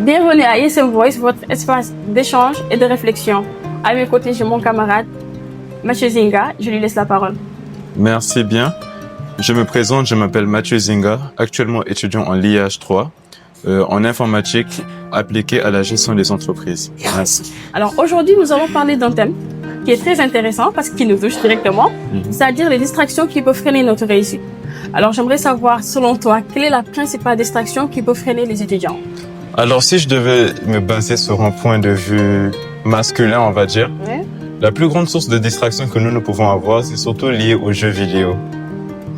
Bienvenue à ISM Voice, votre espace d'échange et de réflexion. À mes côtés, j'ai mon camarade Mathieu Zinga. Je lui laisse la parole. Merci bien. Je me présente, je m'appelle Mathieu Zinga, actuellement étudiant en LIH 3, en informatique appliquée à la gestion des entreprises. Merci. Alors aujourd'hui, nous allons parler d'un thème qui est très intéressant parce qu'il nous touche directement, c'est-à-dire les distractions qui peuvent freiner notre réussite. Alors j'aimerais savoir, selon toi, quelle est la principale distraction qui peut freiner les étudiants? Alors si je devais me baser sur un point de vue masculin, on va dire, la plus grande source de distraction que nous pouvons avoir, c'est surtout lié aux jeux vidéo.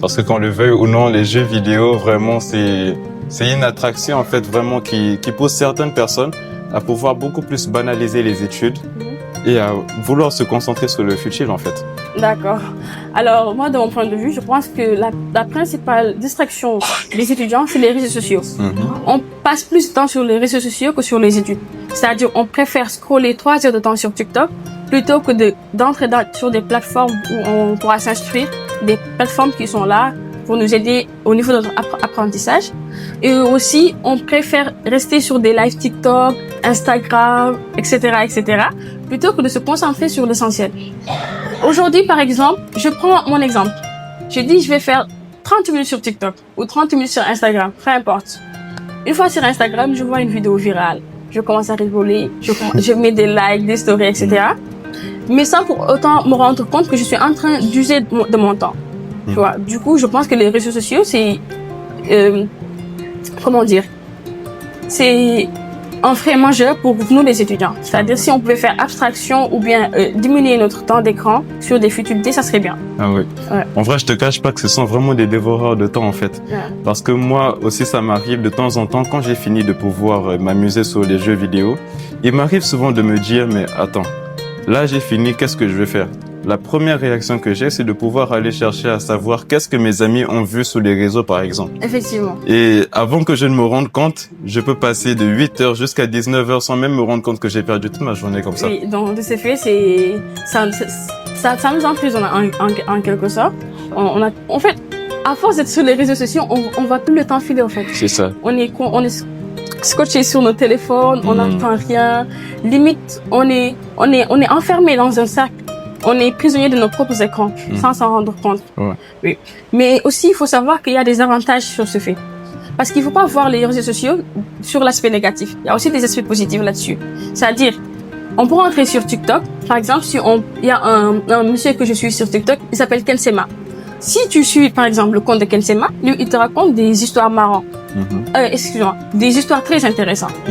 Parce que qu'on le veuille ou non, les jeux vidéo, vraiment, c'est une attraction en fait vraiment qui pousse certaines personnes à pouvoir beaucoup plus banaliser les études et à vouloir se concentrer sur le futile en fait. D'accord. Alors moi, de mon point de vue, je pense que la principale distraction des étudiants, c'est les réseaux sociaux. On passe plus de temps sur les réseaux sociaux que sur les études. C'est-à-dire, on préfère scroller 3 heures de temps sur TikTok plutôt que d'entrer sur des plateformes où on pourra s'instruire, des plateformes qui sont là pour nous aider au niveau de notre apprentissage. Et aussi, on préfère rester sur des lives TikTok, Instagram, etc., plutôt que de se concentrer sur l'essentiel. Aujourd'hui, par exemple, je prends mon exemple. Je dis, je vais faire 30 minutes sur TikTok ou 30 minutes sur Instagram, peu importe. Une fois sur Instagram, je vois une vidéo virale. Je commence à rigoler, je mets des likes, des stories, etc. Mais sans pour autant me rendre compte que je suis en train d'user de mon temps. Tu vois, du coup, je pense que les réseaux sociaux, c'est... comment dire? C'est un frein majeur pour nous les étudiants. C'est-à-dire, si on pouvait faire abstraction ou bien diminuer notre temps d'écran sur des futilités, ça serait bien. Ah oui. Ouais. En vrai, je te cache pas que ce sont vraiment des dévoreurs de temps en fait. Parce que moi aussi, ça m'arrive de temps en temps, quand j'ai fini de pouvoir m'amuser sur les jeux vidéo, il m'arrive souvent de me dire, mais attends, là j'ai fini, qu'est-ce que je vais faire? La première réaction que j'ai, c'est de pouvoir aller chercher à savoir qu'est-ce que mes amis ont vu sur les réseaux, par exemple. Effectivement. Et avant que je ne me rende compte, je peux passer de 8 heures jusqu'à 19 heures sans même me rendre compte que j'ai perdu toute ma journée comme ça. Oui, donc de ce fait, ça nous emprisonne en quelque sorte. En fait, à force d'être sur les réseaux sociaux, on voit plus le temps filer, en fait. C'est ça. On est scotché sur nos téléphones, on n'entend rien. Limite, on est enfermé dans un cercle. On est prisonnier de nos propres écrans, sans s'en rendre compte. Ouais. Oui. Mais aussi, il faut savoir qu'il y a des avantages sur ce fait. Parce qu'il ne faut pas voir les réseaux sociaux sur l'aspect négatif. Il y a aussi des aspects positifs là-dessus. C'est-à-dire, on peut entrer sur TikTok. Par exemple, il y a un monsieur que je suis sur TikTok, il s'appelle Kensema. Si tu suis, par exemple, le compte de Kensema, lui, il te raconte des histoires marrantes. Excuse-moi, des histoires très intéressantes.